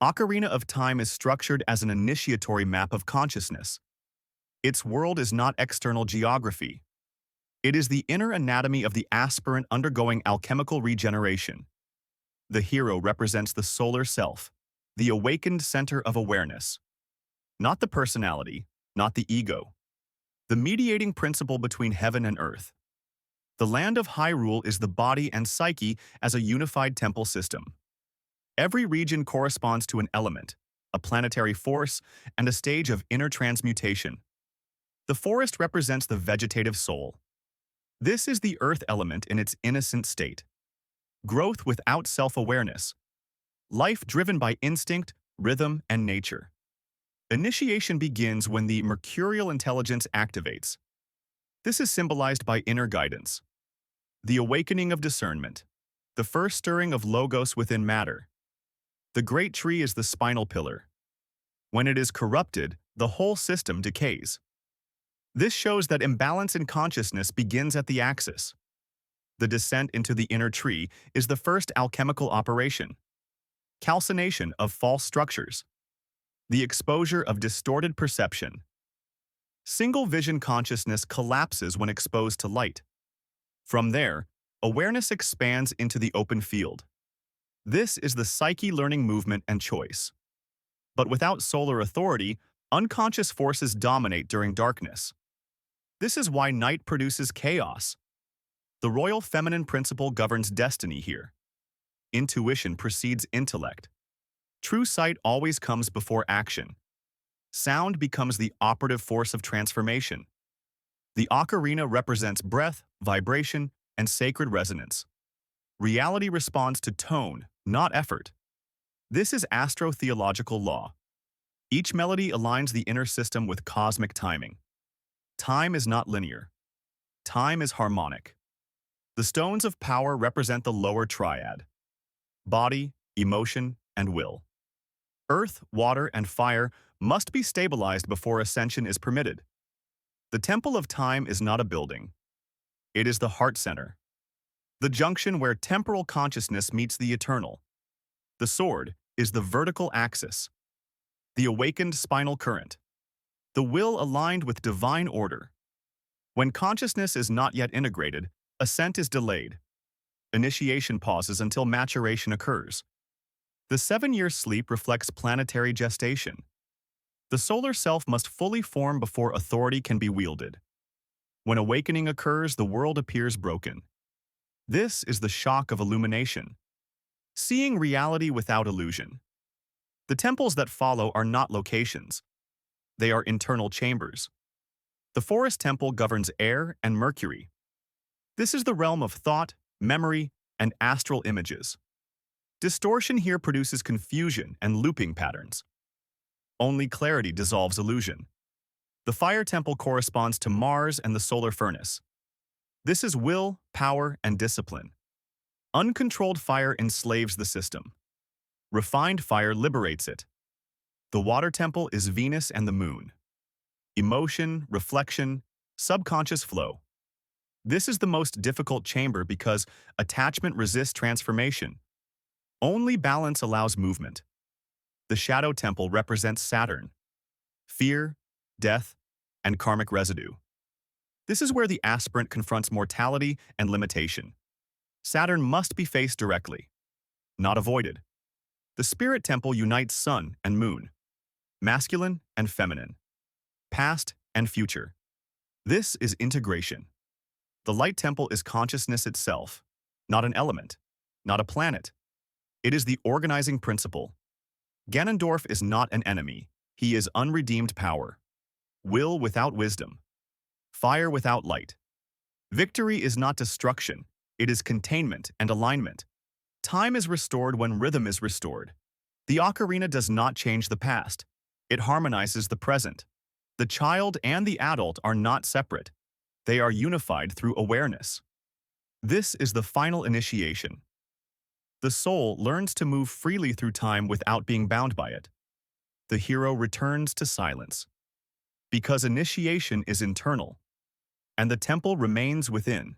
Ocarina of Time is structured as an initiatory map of consciousness. Its world is not external geography. It is the inner anatomy of the aspirant undergoing alchemical regeneration. The hero represents the solar self, the awakened center of awareness. Not the personality, not the ego. The mediating principle between heaven and earth. The land of Hyrule is the body and psyche as a unified temple system. Every region corresponds to an element, a planetary force, and a stage of inner transmutation. The forest represents the vegetative soul. This is the earth element in its innocent state. Growth without self-awareness. Life driven by instinct, rhythm, and nature. Initiation begins when the mercurial intelligence activates. This is symbolized by inner guidance. The awakening of discernment. The first stirring of logos within matter. The great tree is the spinal pillar. When it is corrupted, the whole system decays. This shows that imbalance in consciousness begins at the axis. The descent into the inner tree is the first alchemical operation. Calcination of false structures. The exposure of distorted perception. Single vision consciousness collapses when exposed to light. From there, awareness expands into the open field. This is the psyche learning movement and choice. But without solar authority, unconscious forces dominate during darkness. This is why night produces chaos. The royal feminine principle governs destiny here. Intuition precedes intellect. True sight always comes before action. Sound becomes the operative force of transformation. The ocarina represents breath, vibration, and sacred resonance. Reality responds to tone, not effort. This is astro-theological law. Each melody aligns the inner system with cosmic timing. Time is not linear. Time is harmonic. The stones of power represent the lower triad: body, emotion, and will. Earth, water, and fire must be stabilized before ascension is permitted. The Temple of Time is not a building. It is the heart center. The junction where temporal consciousness meets the eternal. The sword is the vertical axis. The awakened spinal current. The will aligned with divine order. When consciousness is not yet integrated, ascent is delayed. Initiation pauses until maturation occurs. The 7-year sleep reflects planetary gestation. The solar self must fully form before authority can be wielded. When awakening occurs, the world appears broken. This is the shock of illumination. Seeing reality without illusion. The temples that follow are not locations. They are internal chambers. The forest temple governs air and Mercury. This is the realm of thought, memory, and astral images. Distortion here produces confusion and looping patterns. Only clarity dissolves illusion. The fire temple corresponds to Mars and the solar furnace. This is will, power, and discipline. Uncontrolled fire enslaves the system. Refined fire liberates it. The water temple is Venus and the moon. Emotion, reflection, subconscious flow. This is the most difficult chamber because attachment resists transformation. Only balance allows movement. The shadow temple represents Saturn. Fear, death, and karmic residue. This is where the aspirant confronts mortality and limitation. Saturn must be faced directly, not avoided. The spirit temple unites sun and moon, masculine and feminine, past and future. This is integration. The light temple is consciousness itself, not an element, not a planet. It is the organizing principle. Ganondorf is not an enemy. He is unredeemed power. Will without wisdom. Fire without light. Victory is not destruction. It is containment and alignment. Time is restored when rhythm is restored. The ocarina does not change the past. It harmonizes the present. The child and the adult are not separate. They are unified through awareness. This is the final initiation. The soul learns to move freely through time without being bound by it. The hero returns to silence. Because initiation is internal, and the temple remains within.